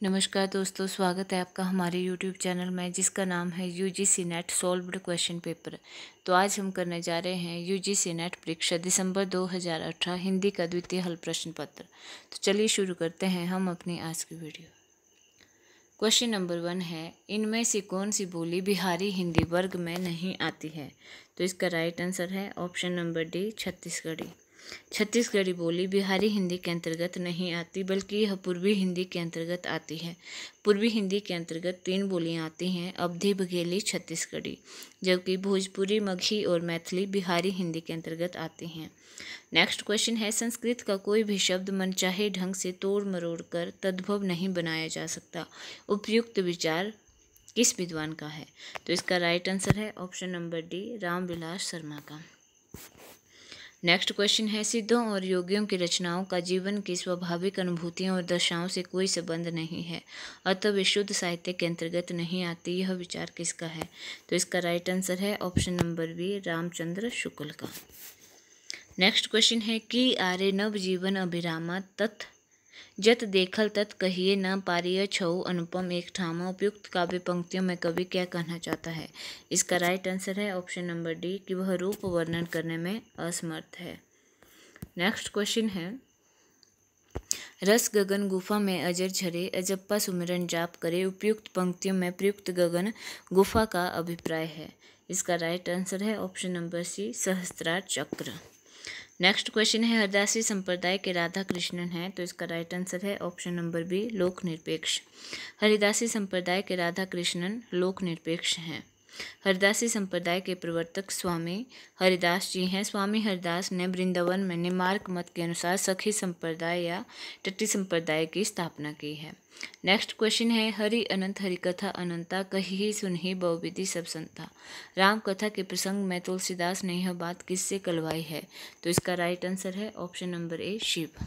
नमस्कार दोस्तों, स्वागत है आपका हमारे YouTube चैनल में जिसका नाम है UGC net solved question paper. तो आज हम करने जा रहे हैं UGC नेट परीक्षा दिसंबर 2018 हिंदी का द्वितीय हल प्रश्न पत्र। तो चलिए शुरू करते हैं हम अपनी आज की वीडियो। क्वेश्चन नंबर 1 है, इनमें से कौन सी बोली बिहारी हिंदी वर्ग में नहीं आती है? तो इसका राइट आंसर है option number D, Chhattisgarhi. Chhattisgarhi बोली बिहारी हिंदी के अंतर्गत नहीं आती, बल्कि यह पूर्वी हिंदी के अंतर्गत आती है। पूर्वी हिंदी के अंतर्गत 3 बोलियां आती हैं, अवधी, बघेली, छत्तीसगढ़ी, जबकि भोजपुरी, मगही और मैथिली बिहारी हिंदी के अंतर्गत आती हैं। नेक्स्ट क्वेश्चन है, संस्कृत का कोई भी शब्द मनचाहे ढंग से तोड़ मरोड़ कर तद्भव नहीं बनाया जा सकता। उपयुक्त विचार किस विद्वान का है? तो इसका राइट आंसर है option number D, Ramvilas Sharma का। नेक्स्ट क्वेश्चन है, सिद्धों और योगियों की रचनाओं का जीवन की स्वाभाविक अनुभूतियों और दशाओं से कोई संबंध नहीं है, अतः वे शुद्ध साहित्य के अंतर्गत नहीं आती। यह विचार किसका है? तो इसका राइट आंसर है option number B, Ramchandra Shukla का। नेक्स्ट क्वेश्चन है, कि आरे नव जीवन अभिरामा तत् जत देखल तत् कहिए न पारिय छऊ अनुपम एक ठामा। उपयुक्त काव्य पंक्तियों में कवि क्या कहना चाहता है? इसका राइट आंसर है ऑप्शन नंबर डी, कि वह रूप वर्णन करने में असमर्थ है। नेक्स्ट क्वेश्चन है, रस गगन गुफा में अजर झरे अजप्पा सुमिरन जाप करे। उपयुक्त पंक्तियों में प्रयुक्त गगन गुफा का अभिप्राय है। इसका राइट आंसर है ऑप्शन नंबर सी, सहस्त्रार चक्र। नेक्स्ट क्वेश्चन है, हरदासी संप्रदाय के राधा कृष्णन हैं, तो इसका राइट आंसर है ऑप्शन नंबर बी, लोक निरपेक्ष। हरिदासी संप्रदाय के राधा कृष्णन लोक निरपेक्ष हैं। हरदासी संप्रदाय के प्रवर्तक स्वामी हरिदास जी हैं। स्वामी हरिदास ने वृंदावन में निमार्क मत के अनुसार सखी संप्रदाय या टट्टी संप्रदाय की स्थापना की है। नेक्स्ट क्वेश्चन है, हरि अनंत हरिकथा अनंता कही सुनही बहुविधि सब संता। राम कथा के प्रसंग में तुलसीदास ने यह बात किससे कहलवाई है? तो इसका राइट आंसर है option number A, Shiv.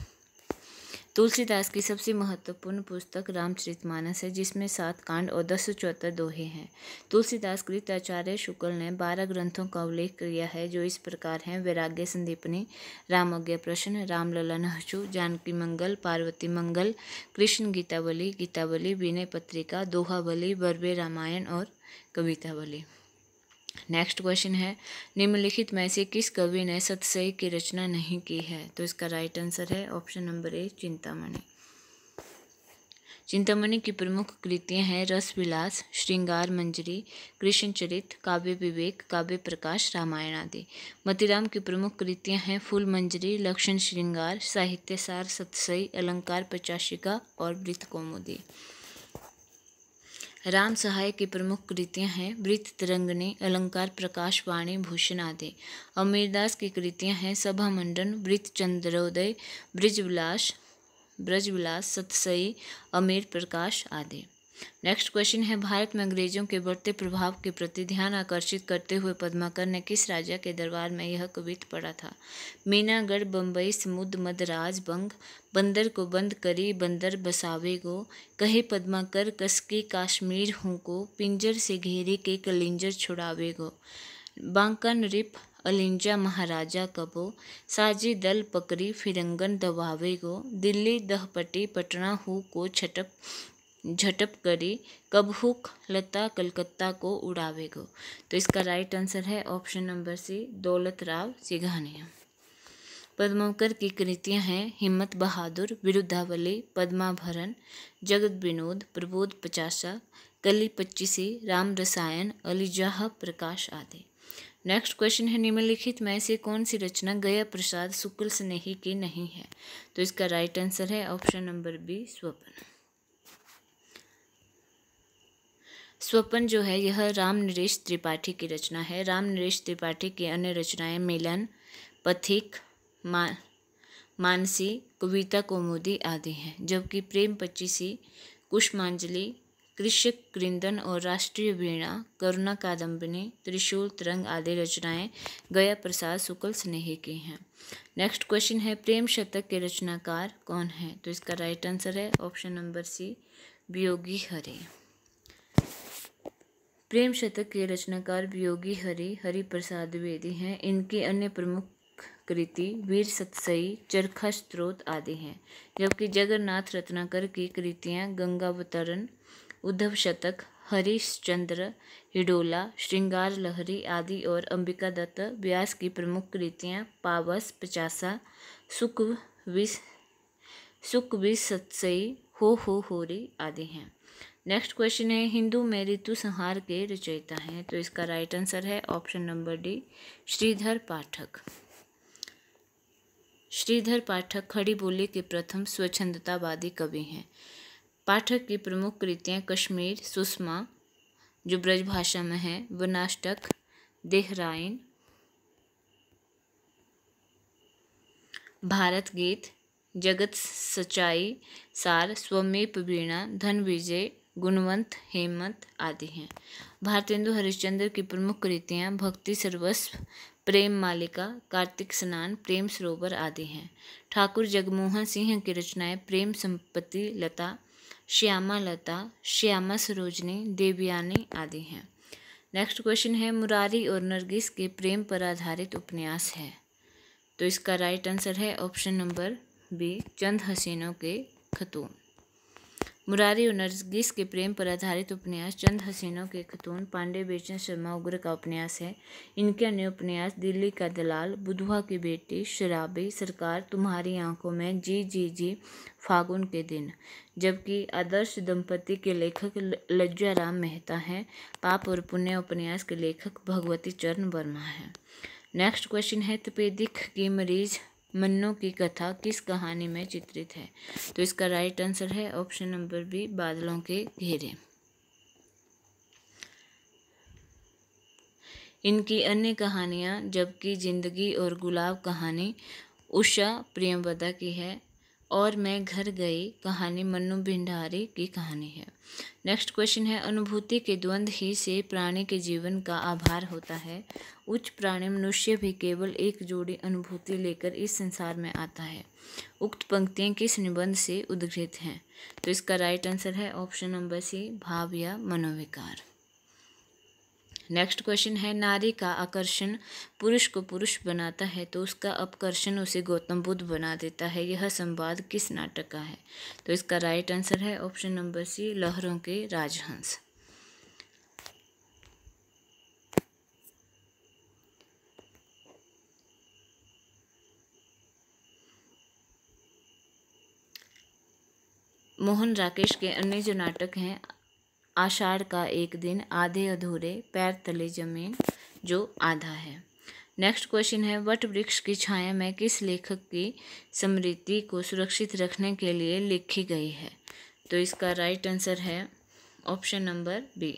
Tulsidas की सबसे महत्वपूर्ण पुस्तक रामचरितमानस है, जिसमें 7 कांड और 1074 दोहे हैं। तुलसीदास कृत आचार्य शुक्ल ने 12 ग्रंथों का उल्लेख किया है, जो इस प्रकार हैं: वैराग्य संदीपनी, रामज्ञ प्रश्न, रामलला नहचु, जानकी मंगल, पार्वती मंगल, कृष्ण गीतावली, गीतावली, विनय पत्रिका, दोहावली, बर्वे रामायण और कवितावली। नेक्स्ट क्वेश्चन है, निम्नलिखित में से किस कवि ने सतसई की रचना नहीं की है? तो इसका राइट आंसर है ऑप्शन नंबर ए, चिंतामणि। चिंतामणि की प्रमुख कृतियां हैं रस विलास, श्रृंगार मंजरी, कृष्ण चरित, काव्य विवेक, काव्य प्रकाश, रामायण आदि। मतीराम की प्रमुख कृतियां हैं फूल मंजरी, लक्षण श्रृंगार, साहित्य सार, सतसई, अलंकार प्रचाशिका और वृत्त कौमुदी। राम सहाय की प्रमुख कृतियां हैं वृत्त तरंगिणी, अलंकार प्रकाश, वाणी भूषण आदि। अमीरदास की कृतियां हैं सभा मंडन, वृत्त चंद्रोदय, ब्रजविलास, सतसई, अमीर प्रकाश आदि। नेक्स्ट क्वेश्चन है, भारत में अंग्रेजों के बढ़ते प्रभाव के प्रति ध्यान आकर्षित करते हुए पद्माकर ने किस राजा के दरबार में यह कवित पढ़ा था? मीनागढ़, बम्बई, समुद्र, मद्रास, बंग। बंदर को बंद करी बंदर बसावे गो, कहे पद्माकर कसके काश्मीर हूँ को, पिंजर से घेरे के कलिंजर छुड़ावे गो। बांका नृप अलिंजा महाराजा कबो, साजी दल पकड़ी फिरंगन दबावे गो, दिल्ली दहपटी पटना हूँ को झटप करी, कबहुक लता कलकत्ता को उड़ावेगो। तो इसका राइट आंसर है ऑप्शन नंबर सी, दौलत राव सिंघानिया। पद्माकर की कृतियां हैं हिम्मत बहादुर, विरुद्धावली, पद्माभरण, जगत विनोद, प्रबोध पचासा, कली 25, राम रसायन, अलीजाह प्रकाश आदि। नेक्स्ट क्वेश्चन है, निम्नलिखित में से कौन सी रचना गया प्रसाद शुक्ल स्नेही की नहीं है? तो इसका राइट आंसर है ऑप्शन नंबर बी, स्वप्न। स्वप्न जो है यह राम नरेश त्रिपाठी की रचना है। राम नरेश त्रिपाठी की अन्य रचनाएं मिलन, पथिक, मानसी, कविता कौमुदी आदि हैं, जबकि प्रेम 25, कुष्मांजलि, कृषक कृंदन और राष्ट्रीय वीणा, करुणा कादम्बिनी, त्रिशूल तरंग आदि रचनाएं गया प्रसाद शुक्ल स्नेही की हैं। नेक्स्ट क्वेश्चन है, प्रेम शतक के रचनाकार कौन है? तो इसका राइट आंसर है option number C, Viyogi Hari. प्रेम शतक के रचनाकार वियोगी हरि प्रसाद द्विवेदी हैं। इनकी अन्य प्रमुख कृति वीर सतसई, चरखा स्त्रोत आदि हैं, जबकि जगन्नाथ रत्नाकर की कृतियाँ गंगावतरण, उद्धव शतक, हरिश्चंद्र, हिडोला, श्रृंगार लहरी आदि और अंबिका दत्त व्यास की प्रमुख कृतियाँ पावस, पचासा, सुकविर सतसई, हो होरी आदि हैं। नेक्स्ट क्वेश्चन है, हिंदू में ऋतु संहार के रचयिता हैं। तो इसका राइट आंसर है ऑप्शन नंबर डी, श्रीधर पाठक। श्रीधर पाठक खड़ी बोली के प्रथम स्वच्छंदतावादी कवि हैं। पाठक की प्रमुख कृतियाँ कश्मीर, सुषमा जो ब्रजभाषा में है, वनाष्टक, देहराइन, भारत गीत, जगत सच्चाई, सार, स्वमेव वीणा, धन विजय, गुणवंत, हेमंत आदि हैं। भारतेंदु हरिश्चंद्र की प्रमुख कृतियाँ भक्ति सर्वस्व, प्रेम मालिका, कार्तिक स्नान, प्रेम सरोवर आदि हैं। ठाकुर जगमोहन सिंह की रचनाएं प्रेम संपत्ति लता, श्यामा लता, श्यामा सरोजनी, देवयानी आदि हैं। नेक्स्ट क्वेश्चन है, मुरारी और नरगिस के प्रेम पर आधारित उपन्यास है। तो इसका राइट आंसर है ऑप्शन नंबर बी, चंद हसीनों के खतून। मुरारी और नरगिस के प्रेम पर आधारित उपन्यास चंद हसीनों के खतून पांडे बेचन शर्मा उग्र का उपन्यास है। इनके अन्य उपन्यास दिल्ली का दलाल, बुधवा की बेटी, शराबी, सरकार, तुम्हारी आंखों में, जी, फागुन के दिन। जबकि आदर्श दंपति के लेखक लज्जाराम मेहता हैं। पाप और पुण्य उपन्यास के लेखक भगवती चरण वर्मा हैं। नेक्स्ट क्वेश्चन है, तपेदिक की मरीज मन्नू की कथा किस कहानी में चित्रित है। तो इसका राइट आंसर है ऑप्शन नंबर बी, बादलों के घेरे। इनकी अन्य कहानियाँ जबकि जिंदगी और गुलाब कहानी उषा प्रियंवदा की है, और मैं घर गई कहानी मन्नू भिंडारी की कहानी है। नेक्स्ट क्वेश्चन है, अनुभूति के द्वंद्व ही से प्राणी के जीवन का आधार होता है। उच्च प्राणी मनुष्य भी केवल एक जोड़ी अनुभूति लेकर इस संसार में आता है। उक्त पंक्तियाँ किस निबंध से उद्धृत हैं। तो इसका राइट आंसर है ऑप्शन नंबर सी, भाव या मनोविकार। नेक्स्ट क्वेश्चन है, नारी का आकर्षण पुरुष को पुरुष बनाता है तो उसका अपकर्षण उसे गौतम बुद्ध बना देता है। यह संवाद किस नाटक का है। तो इसका राइट आंसर है ऑप्शन नंबर सी, लहरों के राजहंस। मोहन राकेश के अन्य जो नाटक हैं, आषाढ़ का एक दिन, आधे अधूरे, पैर तले जमीन जो आधा है। नेक्स्ट क्वेश्चन है, वट वृक्ष की छाया में किस लेखक की स्मृति को सुरक्षित रखने के लिए लिखी गई है। तो इसका राइट आंसर है ऑप्शन नंबर बी,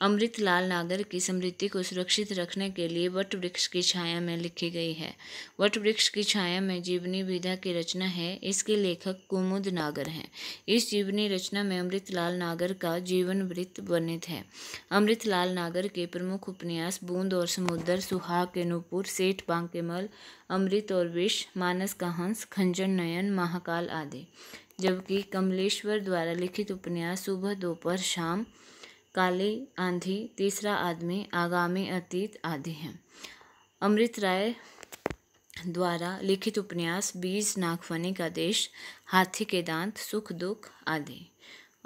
अमृतलाल नागर की स्मृति को सुरक्षित रखने के लिए वट वृक्ष की छाया में लिखी गई है। वट वृक्ष की छाया में जीवनी विधा की रचना है। इसके लेखक कुमुद नागर हैं। इस जीवनी रचना में अमृतलाल नागर का जीवन वृत्त वर्णित है। अमृतलाल नागर के प्रमुख उपन्यास बूंद और समुद्र, सुहाग के नूपुर, सेठ बांकेमल, अमृत और विष, मानस का हंस, खंजर नयन, महाकाल आदि। जबकि कमलेश्वर द्वारा लिखित उपन्यास सुबह, दोपहर, शाम, काली आंधी, तीसरा आदमी, आगामी अतीत आदि हैं। अमृत राय द्वारा लिखित उपन्यास बीज, नागफनी का देश, हाथी के दांत, सुख दुख आदि।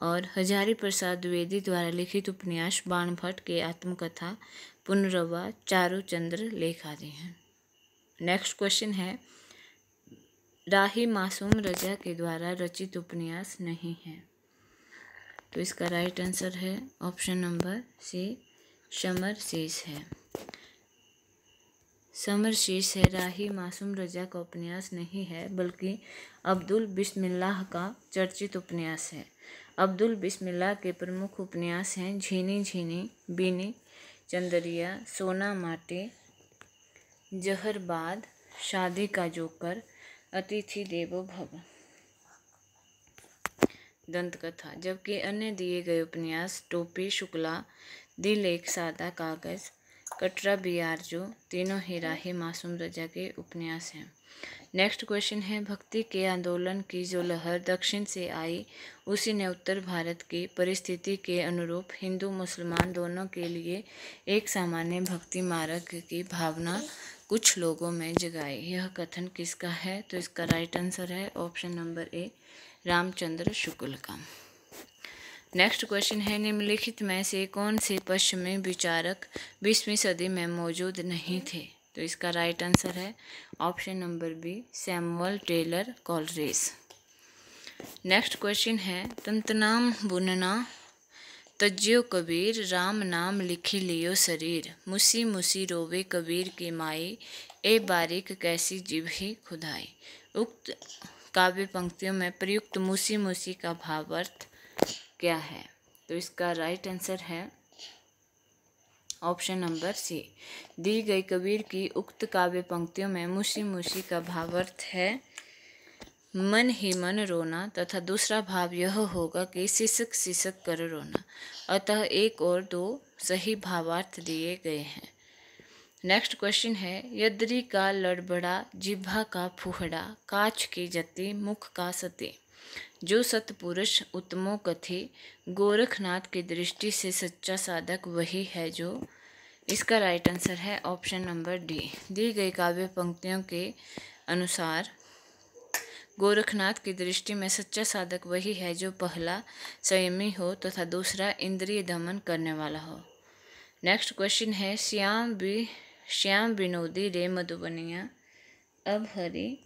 और हजारी प्रसाद द्विवेदी द्वारा लिखित उपन्यास बाणभट्ट के आत्मकथा, पुनर्वा, चारुचंद्र लेख आदि हैं। नेक्स्ट क्वेश्चन है, राही मासूम रजा के द्वारा रचित उपन्यास नहीं है। तो इसका राइट आंसर है ऑप्शन नंबर सी, समर शीश है। समर शीश है राही मासूम रजा का उपन्यास नहीं है, बल्कि अब्दुल बिस्मिल्लाह का चर्चित उपन्यास है। अब्दुल बिस्मिल्लाह के प्रमुख उपन्यास हैं झीनी झीनी, बीनी चंदरिया, सोना माटी, जहरबाद, शादी का जोकर, अतिथि देवो भव, दंतकथा। जबकि अन्य दिए गए उपन्यास टोपी शुक्ला, दिल एक सादा कागज, कटरा बियारजो, तीनों ही राही मासूम रजा के उपन्यास हैं। नेक्स्ट क्वेश्चन है, भक्ति के आंदोलन की जो लहर दक्षिण से आई उसी ने उत्तर भारत की परिस्थिति के अनुरूप हिंदू मुसलमान दोनों के लिए एक सामान्य भक्ति मार्ग की भावना कुछ लोगों में जगाए। यह कथन किसका है? तो इसका राइट आंसर है ऑप्शन नंबर ए, रामचंद्र शुक्ल का। नेक्स्ट क्वेश्चन है, निम्नलिखित में से कौन से पश्चिमी विचारक 20वीं सदी में मौजूद नहीं थे? तो इसका राइट आंसर है option number B, Samuel Taylor Coleridge. Next question है, तंतनाम बुनना तज्जियो कबीर, राम नाम लिखी लियो शरीर, मुसी मुसी रोवे कबीर की माई, ए बारीक कैसी जिभि खुदाई। उक्त काव्य पंक्तियों में प्रयुक्त मुसी मुसी का भावार्थ क्या है? तो इसका राइट आंसर है ऑप्शन नंबर सी। दी गई कबीर की उक्त काव्य पंक्तियों में मुसी मुसी का भावार्थ है मन ही मन रोना, तथा दूसरा भाव यह होगा कि सिसक सिसक कर रोना। अतः एक और दो सही भावार्थ दिए गए हैं। नेक्स्ट क्वेश्चन है, यद्री का लड़बड़ा, जिह्वा का फुहड़ा, काछ की जति, मुख का सती, जो सतपुरुष उत्तमो कथी, गोरखनाथ की दृष्टि से सच्चा साधक वही है जो। इसका राइट आंसर है ऑप्शन नंबर डी। दी गई काव्य पंक्तियों के अनुसार गोरखनाथ की दृष्टि में सच्चा साधक वही है जो पहला संयमी हो तथा दूसरा इंद्रिय दमन करने वाला हो। नेक्स्ट क्वेश्चन है, श्याम विनोदी रे मधुबनिया, अब हरि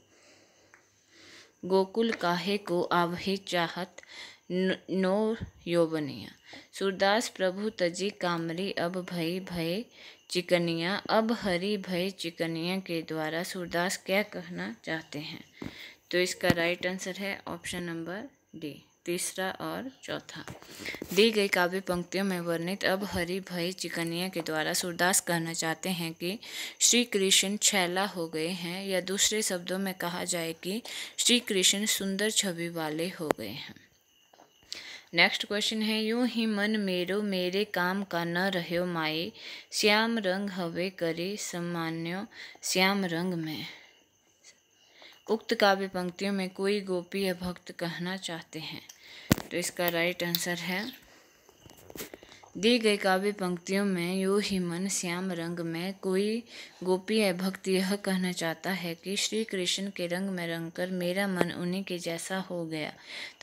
गोकुल काहे को आवही चाहत, नो यौवनिया। सूरदास प्रभु तजी कामरी, अब भई भय चिकनिया। अब हरि भय चिकनिया के द्वारा सूरदास क्या कहना चाहते हैं? तो इसका राइट आंसर है ऑप्शन नंबर डी, तीसरा और चौथा। दी गई काव्य पंक्तियों में वर्णित अब हरि भय चिकनिया के द्वारा सूरदास कहना चाहते हैं कि श्री कृष्ण छैला हो गए हैं, या दूसरे शब्दों में कहा जाए कि श्री कृष्ण सुंदर छवि वाले हो गए हैं। नेक्स्ट क्वेश्चन है, यूं ही मन मेरो मेरे काम का न रह्यो माए, श्याम रंग हवे करे सामान्यो श्याम रंग में। उक्त काव्य पंक्तियों में कोई गोपी या भक्त कहना चाहते हैं? तो इसका राइट आंसर है, दी गई काव्य पंक्तियों में यूं ही मन श्याम रंग में कोई गोपी या भक्त यह कहना चाहता है कि श्री कृष्ण के रंग में रंगकर मेरा मन उन्हीं के जैसा हो गया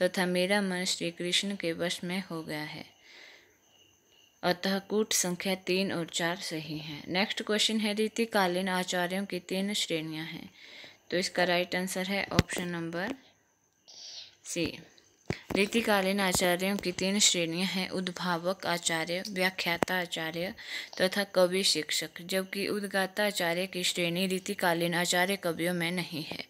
तथा मेरा मन श्री कृष्ण के वश में हो गया है। अतः कूट संख्या 3 और 4 सही है। नेक्स्ट क्वेश्चन है, रीतिकालीन आचार्यों की 3 श्रेणियां हैं। तो इसका राइट आंसर है ऑप्शन नंबर सी। रीतिकालीन आचार्यों की 3 श्रेणियां हैं, उद्भावक आचार्य, व्याख्याता आचार्य तथा कवि शिक्षक, जबकि उद्गाता आचार्य की श्रेणी रीतिकालीन आचार्य कवियों में नहीं है।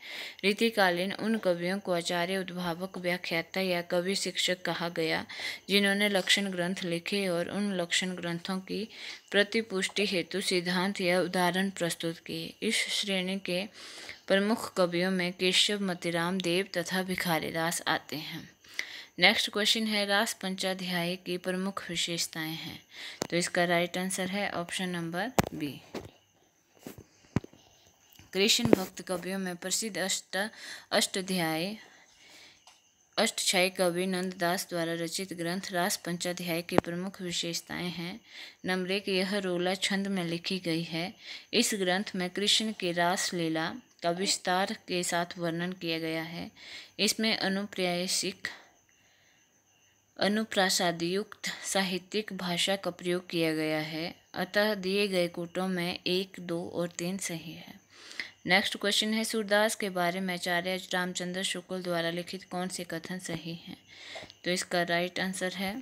रीतिकालीन उन कवियों को आचार्य, उद्भावक, व्याख्याता या कवि शिक्षक कहा गया जिन्होंने लक्षण ग्रंथ लिखे और उन लक्षण ग्रंथों की प्रतिपुष्टि हेतु सिद्धांत या उदाहरण प्रस्तुत किए। इस श्रेणी के प्रमुख कवियों में केशव, मतिराम, देव तथा भिखारीदास आते हैं। नेक्स्ट क्वेश्चन है, रास पंचाध्याय की प्रमुख विशेषताएं हैं। तो इसका राइट आंसर है ऑप्शन नंबर बी। कृष्ण भक्त कवियों में प्रसिद्ध अष्टध्यायी कवि नंददास द्वारा रचित ग्रंथ रास पंचाध्याय की प्रमुख विशेषताएं हैं। नंबर 1, यह रोला छंद में लिखी गई है। इस ग्रंथ में कृष्ण की रास लीला का विस्तार के साथ वर्णन किया गया है। इसमें अनुप्रासादयुक्त साहित्यिक भाषा का प्रयोग किया गया है। अतः दिए गए कूटों में 1, 2 और 3 सही है। नेक्स्ट क्वेश्चन है, सूरदास के बारे में आचार्य रामचंद्र शुक्ल द्वारा लिखित कौन से कथन सही हैं? तो इसका राइट आंसर है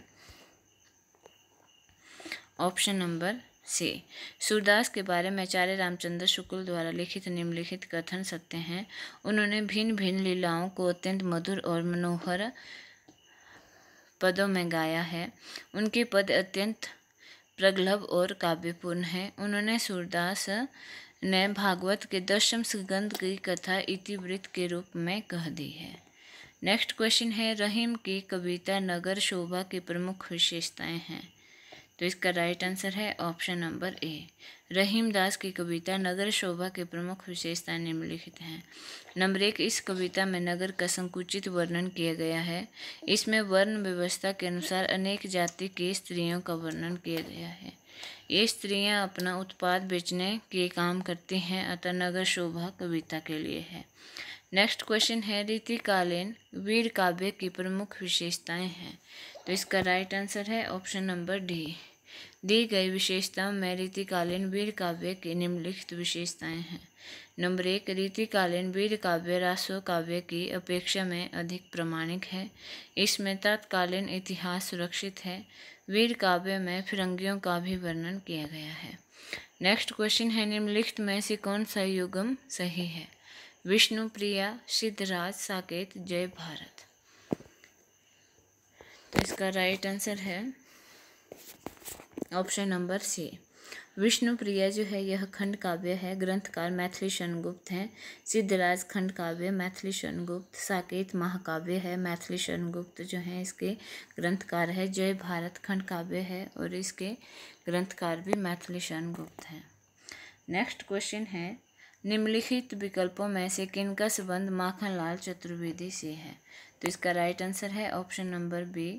ऑप्शन नंबर सी। सूरदास के बारे में आचार्य रामचंद्र शुक्ल द्वारा लिखित निम्नलिखित कथन सत्य हैं। उन्होंने भिन्न भिन्न लीलाओं को अत्यंत मधुर और मनोहर पदों में गाया है। उनके पद अत्यंत प्रगल्भ और काव्यपूर्ण हैं। उन्होंने सूरदास ने भागवत के 10वें स्कंद की कथा इतिवृत्त के रूप में कह दी है। नेक्स्ट क्वेश्चन है, रहीम की कविता नगर शोभा की प्रमुख विशेषताएं हैं। तो इसका राइट आंसर है ऑप्शन नंबर ए। रहीम दास की कविता नगर शोभा की प्रमुख विशेषताएं निम्नलिखित हैं। नंबर 1, इस कविता में नगर का संकुचित वर्णन किया गया है। इसमें वर्ण व्यवस्था के अनुसार अनेक जाति की स्त्रियों का वर्णन किया गया है। ये स्त्रियां अपना उत्पाद बेचने के काम करती हैं, अतः नगर शोभा कविता के लिए है। नेक्स्ट क्वेश्चन है रीतिकालीन वीर काव्य की प्रमुख विशेषताएं हैं। तो इसका राइट आंसर है ऑप्शन नंबर डी। दी गई विशेषताओं में रीतिकालीन वीर काव्य की निम्नलिखित विशेषताएं हैं। नंबर 1, रीतिकालीन वीर काव्य रासो काव्य की अपेक्षा में अधिक प्रामाणिक है। इसमें तत्कालीन इतिहास सुरक्षित है। वीर काव्य में फिरंगियों का भी वर्णन किया गया है। नेक्स्ट क्वेश्चन है निम्नलिखित में से कौन सा युग्म सही है। विष्णुप्रिया, सिद्धराज, साकेत, जय भारत। तो इसका राइट आंसर है ऑप्शन नंबर सी। विष्णुप्रिया जो है यह खंड काव्य है, ग्रंथकार मैथिली शरण गुप्त हैं। सिद्धराज खंड काव्य मैथिली शरण गुप्त। साकेत महाकाव्य है, मैथिली शरण गुप्त जो हैं इसके ग्रंथकार है। जय भारत खंड काव्य है और इसके ग्रंथकार भी मैथिली शरण गुप्त हैं। नेक्स्ट क्वेश्चन है निम्नलिखित विकल्पों में से किनका संबंध माखनलाल चतुर्वेदी से है। तो इसका राइट आंसर है ऑप्शन नंबर बी।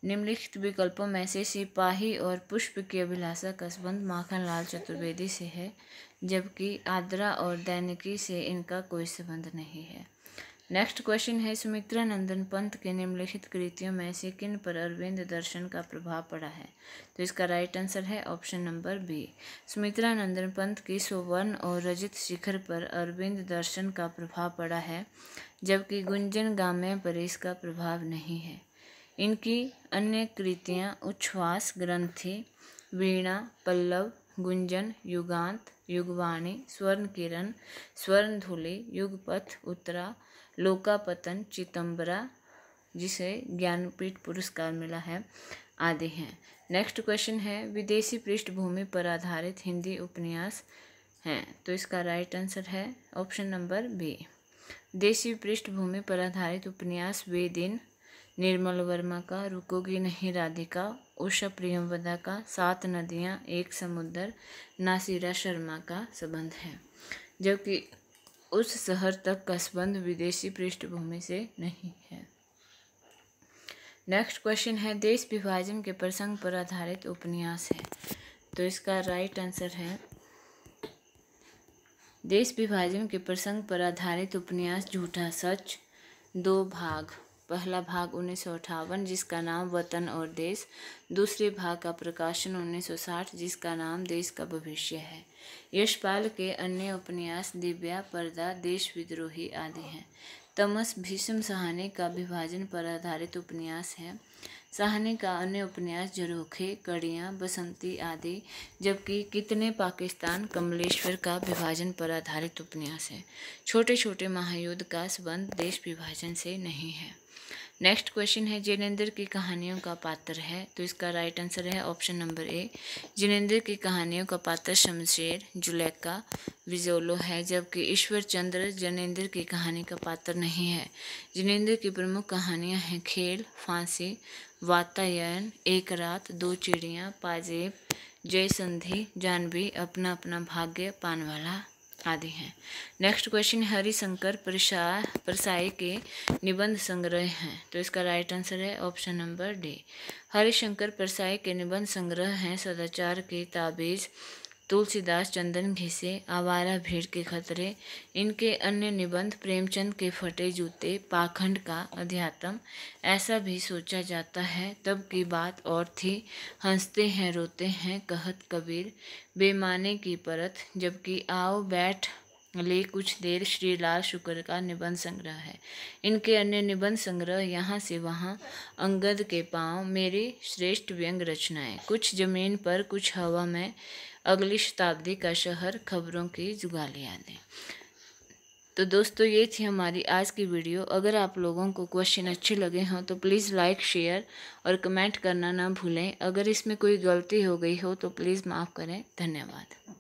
निम्नलिखित विकल्पों में से सिपाही और पुष्प की अभिलाषा का संबंध माखनलाल चतुर्वेदी से है, जबकि आद्रा और दैनिकी से इनका कोई संबंध नहीं है। नेक्स्ट क्वेश्चन है सुमित्रा नंदन पंत के निम्नलिखित कृतियों में से किन पर अरविंद दर्शन का प्रभाव पड़ा है। तो इसका राइट आंसर है ऑप्शन नंबर बी। सुमित्रा नंदन पंत की स्वर्ण और रजत शिखर पर अरविंद दर्शन का प्रभाव पड़ा है, जबकि गुंजन गाम्य पर इसका प्रभाव नहीं है। इनकी अन्य कृतियाँ उच्छ्वास, ग्रंथि, वीणा, पल्लव, गुंजन, युगांत, युगवाणी, स्वर्ण किरण, स्वर्ण धूलि, युगपथ, उत्तरा, लोकापतन, चितंबरा जिसे ज्ञानपीठ पुरस्कार मिला है आदि हैं। नेक्स्ट क्वेश्चन है विदेशी पृष्ठभूमि पर आधारित हिंदी उपन्यास हैं। तो इसका राइट आंसर है ऑप्शन नंबर बी। देशी पृष्ठभूमि पर आधारित उपन्यास वे दिन निर्मल वर्मा का, रुकोगी नहीं राधिका, उषा प्रियंवदा का, सात नदियाँ एक समुद्र नासिरा शर्मा का संबंध है, जबकि उस शहर तक का संबंध विदेशी पृष्ठभूमि से नहीं है। नेक्स्ट क्वेश्चन है देश विभाजन के प्रसंग पर आधारित उपन्यास है। तो इसका राइट आंसर है देश विभाजन के प्रसंग पर आधारित उपन्यास झूठा सच, 2 भाग। पहला भाग 1958 जिसका नाम वतन और देश, दूसरे भाग का प्रकाशन 1960 जिसका नाम देश का भविष्य है। यशपाल के अन्य उपन्यास दिव्या, पर्दा, देश विद्रोही आदि हैं। तमस भीष्म साहनी का विभाजन पर आधारित उपन्यास है। साहनी का अन्य उपन्यास झरोखे, कड़ियाँ, बसंती आदि, जबकि कितने पाकिस्तान कमलेश्वर का विभाजन पर आधारित उपन्यास है। छोटे छोटे महायुद्ध का संबंध देश विभाजन से नहीं है। नेक्स्ट क्वेश्चन है जिनेंद्र की कहानियों का पात्र है। तो इसका राइट आंसर है ऑप्शन नंबर ए। जिनेंद्र की कहानियों का पात्र शमशेर, जुलेखा, विजोलो है, जबकि ईश्वर चंद्र जिनेंद्र की कहानी का पात्र नहीं है। जिनेंद्र की प्रमुख कहानियां हैं खेल, फांसी, वातायन, एक रात, 2 चिड़ियाँ, पाजेब, जय संधि, जानवी, अपना अपना भाग्य, पानवाला आदि हैं। नेक्स्ट क्वेश्चन हरिशंकर परसाई के निबंध संग्रह हैं। तो इसका राइट आंसर है option number D. Harishankar Parsai के निबंध संग्रह हैं सदाचार के ताबीज, तुलसीदास चंदन घिसे, आवारा भीड़ के खतरे। इनके अन्य निबंध प्रेमचंद के फटे जूते, पाखंड का अध्यात्म, ऐसा भी सोचा जाता है, तब की बात और थी, हंसते हैं रोते हैं, कहत कबीर, बेमाने की परत, जबकि आओ बैठ ले कुछ देर, श्रीलाल शुक्र का निबंध संग्रह है। इनके अन्य निबंध संग्रह यहाँ से वहाँ, अंगद के पाँव, मेरी श्रेष्ठ व्यंग रचनाएं, कुछ जमीन पर कुछ हवा में, अगली शताब्दी का शहर, खबरों की जुगाली आदि। तो दोस्तों ये थी हमारी आज की वीडियो। अगर आप लोगों को क्वेश्चन अच्छे लगे हों तो प्लीज़ लाइक, शेयर और कमेंट करना ना भूलें। अगर इसमें कोई गलती हो गई हो तो प्लीज़ माफ़ करें। धन्यवाद।